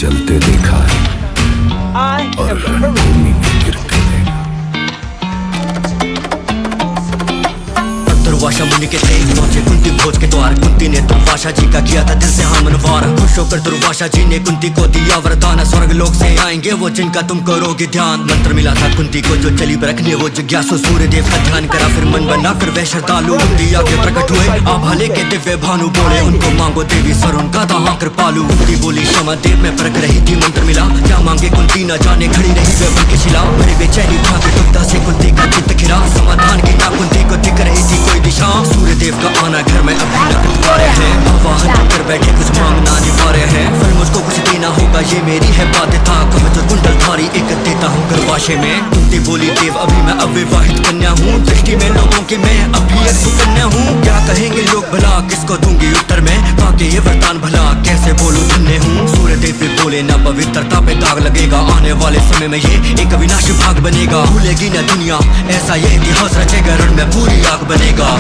जलते देखा है और रणभूमि में गिरते देखा। दुर्वासा मुनि के थे पहुंचे कुंती भोज के द्वार। कुंती ने दुर्वासा जी का किया था दिल से हाँ मनवार। खुश होकर दुर्वासा जी ने कुंती को दिया वरदान, स्वर्ग लोक से आएंगे वो जिनका तुम करोगे ध्यान। मंत्र मिला था कुंती को जो चली रखने वो जिज्ञासु, सूर्य देव का ध्यान करा फिर मन बना कर वह श्रद्धालु। कुंती आगे प्रकट हुए आभा लेके दिव्य भानु, बोले उनको मांगो देवी सर उनका था हाँ कृपालु। कुंती बोली क्षमा देव में परख रही थी, मंत्र मिला क्या मांगे कुंती न जाने, खड़ी रही वे बन के शिला। बड़ी बेचैनी भाग दुविधा से कुंती का चित्त खिला, समाधान की ना कुंती को दिख रही थी कोई दिशा। सूर्य देव का आना घर में अभी न आ रहे हैं, आवाहन कर बैठे कुछ मांगना अनिवार्य है। फिर मुझको कुछ देना होगा ये मेरी है बाध्यता, कवच कुंडल धारी एक देता हूँ गर्भाशय में। कुंती बोली देव अभी मैं अविवाहित कन्या हूँ, दृष्टि में लोगों के मैं अभी एक सुकन्या हूँ। क्या कहेंगे लोग भला किसको दूंगी उत्तर में, पाके ये वरदान भला कैसे बोलूं धन्य हूँ। सूर्य देव भी बोले न पवित्रता पे दाग लगेगा, आने वाले समय में ये एक अविनाशी भाग बनेगा। भूलेगी न दुनिया ऐसा ये इतिहास रचेगा, रण में पूरी आग बनेगा।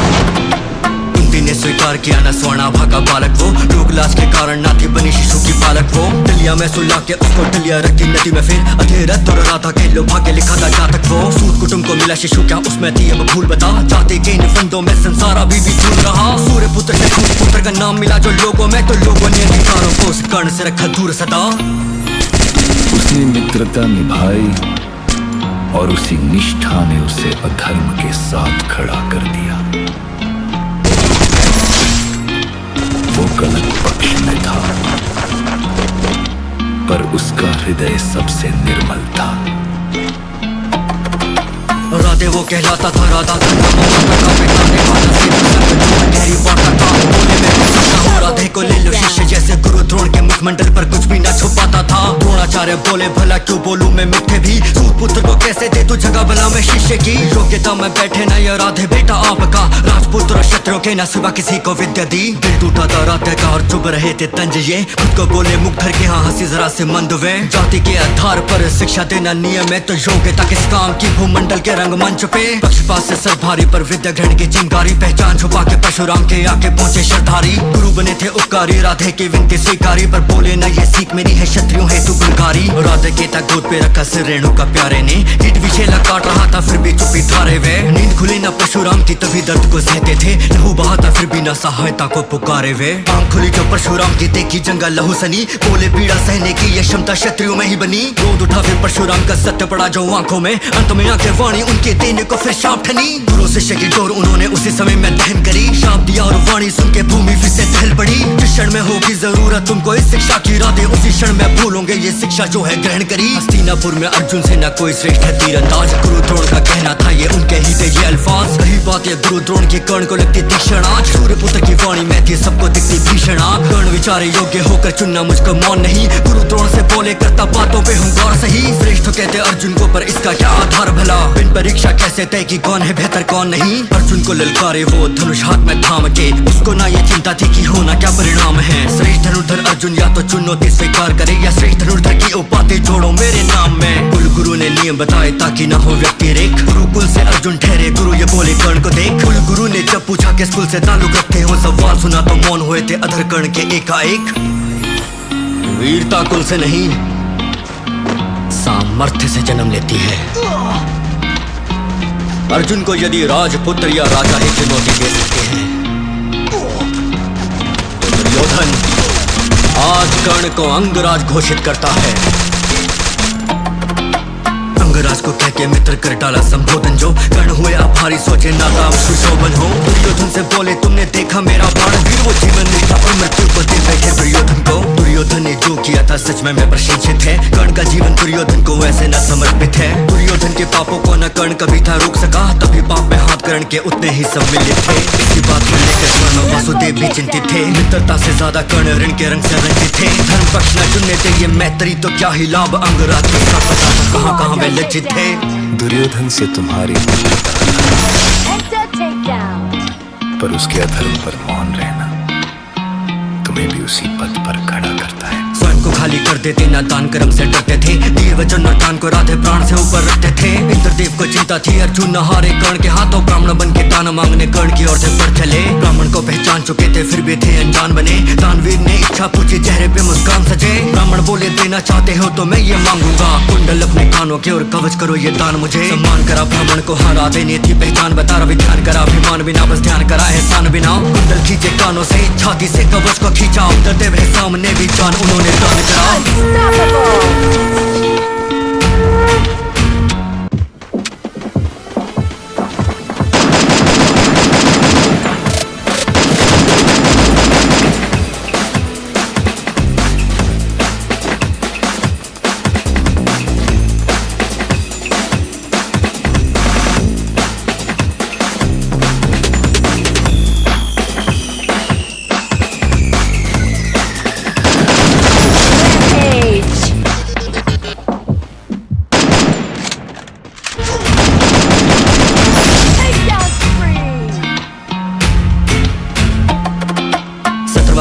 कुंती ने स्वीकार किया न स्वर्णाभा का बालक वो, लोक लाज के कारण ना थी बनी शिशु की पालक वो। डलिया में सुला के उसको डलिया रखी नदी में, फिर अधेरत और राधा के लोभा के लिखा था जातक वो। सूत कुटुंब को मिला शिशु क्या उसमें थी अब भूल बता, जाते के इन फंदों में संसार अभी भी झूल रहा। सूर्य पुत्र से सूर्य पुत्र का नाम मिला जो लोगों में, तो लोगों ने अधिकारों को उस कर्ण से रखा दूर सदा। उसने मित्रता निभाई और उसी निष्ठा ने उसे अधर्म के साथ खड़ा कर दिया। वो गलत पक्ष में था पर उसका हृदय सबसे निर्मल था। राधे वो कहलाता था राधा था राधे को ले लो शिष्य जैसे गुरु द्रोण के मुखमंडल पर कुछ भी न छुपाता था। द्रोणाचार्य बोले भला क्यों बोलूं मैं मिठे भी, सूत पुत्र को कैसे दे तू जगह भला मैं शिष्य की। योग्यता में बैठे न ये राधे बेटा आपका, राजपुत्र और क्षत्रियों के न सिवा किसी को विद्या दी। दिल टूटा था राधे का और चुभ रहे थे तंज ये, खुद को बोले मुख धर के हाँ हंसी जरा से मंद वे। जाति के आधार पर शिक्षा देना नियम है तो योग्यता किस काम की, भूमंडल के रंगमंच पे पक्षपात से सर भारी पर विद्या ग्रहण की चिंगारी। पहचान छुपा के परशुराम के आके पहुंचे श्रद्धारी, गुरु बने थे उपकारी राधे की विनती स्वीकारी। पर बोले न ये सीख मेरी है क्षत्रियों हेतु गुणकारी। राधे के तक गोद पे रखा सिर रेणु का प्यारे ने, हीट विषेला काट रहा था फिर भी चुप्पी धारे वे। नींद खुली न परशुराम की तभी दर्द को सहते थे, लहू बहाता फिर भी न सहायता को पुकारे वे। आंख खुली जो परशुराम की देखी जंगा लहू सनी, बोले पीड़ा सहने की ये क्षमता क्षत्रियों में ही बनी। क्रोध उठा फिर परशुराम का सत्य पड़ा जो आंखों में, अंत में आंखें वाणी उनके देने को फिर शाप ठनी। गुरु शिष्य की डोर उन्होंने उसी समय में दहन करी, शाप दिया और वाणी सुन के भूमि फिर से दहल पड़ी। जिस क्षण में होगी जरूरत तुमको इस शिक्षा की राधे, उसी क्षण में भूलोगे ये शिक्षा जो है ग्रहण करी। हस्तिनापुर में अर्जुन से न कोई श्रेष्ठ है तीरंदाज, गुरु द्रोण का कहना था ये उनके ही थे ये अल्फाज। कही बात ये गुरु द्रोण की कर्ण को लगती तीक्ष्ण आंच, सूर्य पुत्र की वाणी में थी सबको दिखती भीषण आग। कर्ण विचारे योग्य होकर चुनना मुझको मौन नहीं, गुरु द्रोण से बोले करता बातों पे हूँ गौर सही। श्रेष्ठ कहते अर्जुन को पर इसका क्या आधार भला, बिन परीक्षा कैसे तय कि कौन है बेहतर कौन नहीं। अर्जुन को ललकारे वो धनुष हाथ में थाम के, उसको ना ये चिंता थी कि होना क्या परिणाम है। श्रेष्ठ धनुर्धर अर्जुन या तो चुनौती स्वीकार करे, या श्रेष्ठ धनुर्धर की उपाधि जोड़ो मेरे नाम में। कुल गुरु ने नियम बताए ताकि ना हो व्यक्तिरेक, गुरुकुल से अर्जुन ठहरे गुरु ये बोले कर्ण को देख। कुल गुरु ने जब पूछा किस कुल से ताल्लुक रखते हो, सवाल सुना तो मौन हुए थे अधर कर्ण के एकाएक। वीरता कुल से नहीं सामर्थ्य से जन्म लेती है। अर्जुन को यदि राजपुत्र या राजा ही चुनौती दे सकते हैं, दुर्योधन आज कर्ण को अंगराज घोषित करता है। अंगराज को कह के मित्र कर डाला संबोधन, जो कर्ण हुए आभारी सोचे नाता सुशोभन हो। दुर्योधन से बोले तुमने देखा मेरा बाण वीर, वो जीवन निष्ठा और मृत्यु को दे बैठे दुर्योधन को। दुर्योधन ने जो किया था सच में मैं प्रशंसित है, कर्ण का जीवन दुर्योधन को वैसे न समर्पित है। दुर्योधन के पापों को न कर्ण कभी था रोक सका, तभी पाप में हाथ कर्ण के उतने ही सम्मिलित थे। इसी बात को लेकर स्वर्ण वासुदेव भी चिंतित थे, मित्रता से ज्यादा कर्ण ऋण के रंग से रंजित थे। धर्म पक्ष न चुनने थे ये मैत्री तो क्या ही लाभ, अंगराज को सब पता था कहाँ कहाँ वे लज्जित थे। दुर्योधन से तुम्हारी पर उसके अधर्म पर मौन रहना तुम्हें भी उसी पद पर खड़ा करता है। स्वयं को खाली कर देते न दान कर्म से डरते थे, तीर वचन और दान को राधे प्राण से ऊपर रखते थे। इंद्रदेव को चिंता थी अर्जुन न हारे कर्ण के हाथों, ब्राह्मण बन के दान मांगने कर्ण की ओर से बढ़ चले। ब्राह्मण को पहचान चुके थे फिर भी थे अनजान बने। दानवीर ने इच्छा पूछी, चेहरे पे मुस्कान सजे। ब्राह्मण बोले देना चाहते हो तो मैं ये मांगूंगा, कुंडल अपने कानों के और कवच करो ये दान मुझे। सम्मान करा ब्राह्मण को, हारा देनी थी पहचान, बता रवि ध्यान करा अभिमान बिना, बस ध्यान करा एहसान बिना। कुंडल खींचे कानों से, छाती से कवच को खींचा, देव है सामने भी जान उन्होंने दान करा।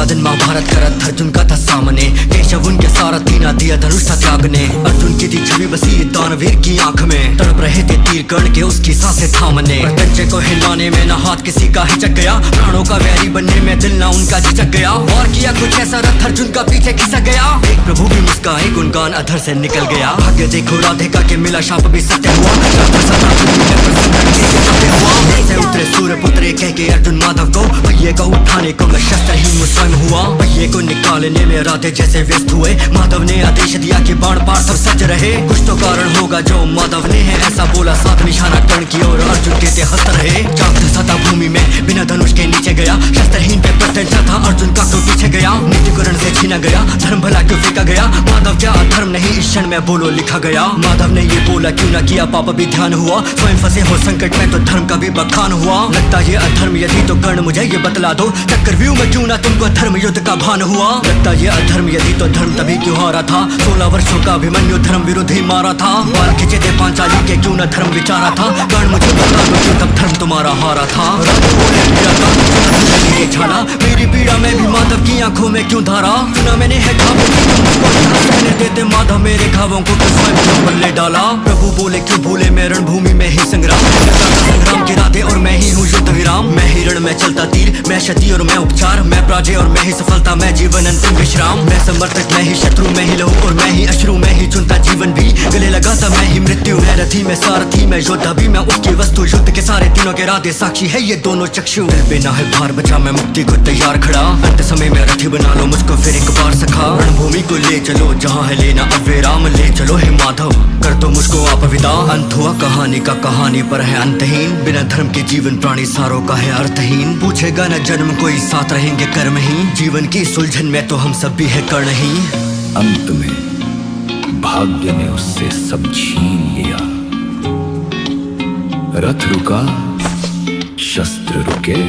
दिन महाभारत का रथ अर्जुन का था सामने, केशव उनके सारथी ना दिया धनुष था त्याग ने। अर्जुन की थी छवि बसी दानवीर की आंख में, तड़प रहे थे तीर कर्ण के उसकी सांसें थामने। कंचे को हिलाने में ना हाथ किसी का हिचक गया, प्राणों का वैरी बनने में दिल ना उनका झिझक गया। और किया कुछ ऐसा रथ अर्जुन का पीछे खिसक गया, एक प्रभु की मुस्कान गुणगान अधर से निकल गया। भाग्य देखो राधिका के मिला शाप भी सत्य हुआ, उतरे सूर्य पुत्र कह के अर्जुन माधव को, पहिए को उठाने को मैं शस्त्रहीन मुस्लिम हुआ। पहिए को निकालने में राधे जैसे व्यस्त हुए, माधव ने आदेश दिया कि बाण पार्थ सज रहे। कुछ तो कारण होगा जो माधव ने है ऐसा बोला, साथ निशाना कर्ण की ओर अर्जुन के ते हंस रहे। चाक सता भूमि में बिना धनुष के नीचे गया, शस्त्रहीन पे प्रत्यंचा था अर्जुन का क्यों पीछे गया। नीति कर्ण से छीना गया, धर्म भला क्यों फेंका गया, माधव क्या अधर्म नहीं इस क्षण में बोलो लिखा गया। माधव ने ये बोला क्यों ना किया पाप भी ध्यान हुआ, स्वयं फंसे हो संकट में तो धर्म का भी बखान हुआ। लगता ये अधर्म यदि तो कर्ण मुझे ये बतला दो, चक्रव्यूह में क्यों ना तुमको धर्म युद्ध का भान हुआ। लगता ये अधर्म यदि तो धर्म तभी क्यों हारा था, 16 वर्षों का अभिमन्यु धर्म विरुद्ध ही मारा था। बाल खिंचे थे पांचाली के क्यों ना धर्म विचारा था, कर्ण मुझे बता दो क्यों तब धर्म तुम्हारा हारा था। छाला मेरी पीड़ा में भी माधव की आंखों में क्यों धारा, सुना मैंने है घावों की देते माधव मेरे घावों को तो स्वयं क्यों पर ले डाला। प्रभु बोले क्यों भूले मैं रणभूमि में ही संग्राम के राधे और मैं ही हूँ युद्ध विराम। मैं ही रण में चलता तीर, मैं क्षति और मैं उपचार, मैं पराजय और मैं ही सफलता, मैं जीवन अंतिम विश्राम। मैं समर्थक मैं ही शत्रु, मैं ही लहू और मैं ही अश्रु, मैं ही चुनता जीवन भी गले लगाता मैं ही मृत्यु। मैं रथी मैं सारथी मैं योद्धा भी, मैं उसकी वस्तु युद्ध के सारे तीनों के राधे साक्षी है ये दोनों चक्षु। दिल पे ना है भार बचा मैं मुक्ति को तैयार खड़ा, अंत समय में रथी बना लो मुझको फिर एक बार सखा। रणभूमि को ले चलो जहाँ है लेना अब विराम, ले चलो हे माधव कर दो मुझको आप विदा। अंत हुआ कहानी का कहानी पर है अंतहीन, बिना धर्म के जीवन प्राणी सारों का है अर्थहीन। पूछेगा न जन्म कोई साथ रहेंगे कर्म ही, जीवन की सुलझन में तो हम सब भी है कर्ण ही। अंत में भाग्य ने उससे सब छीन लिया, रथ रुका शस्त्र रुके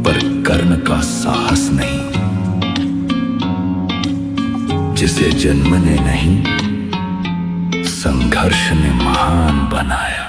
पर कर्ण का साहस नहीं। जिसे जन्म ने नहीं संघर्ष ने महान बनाया।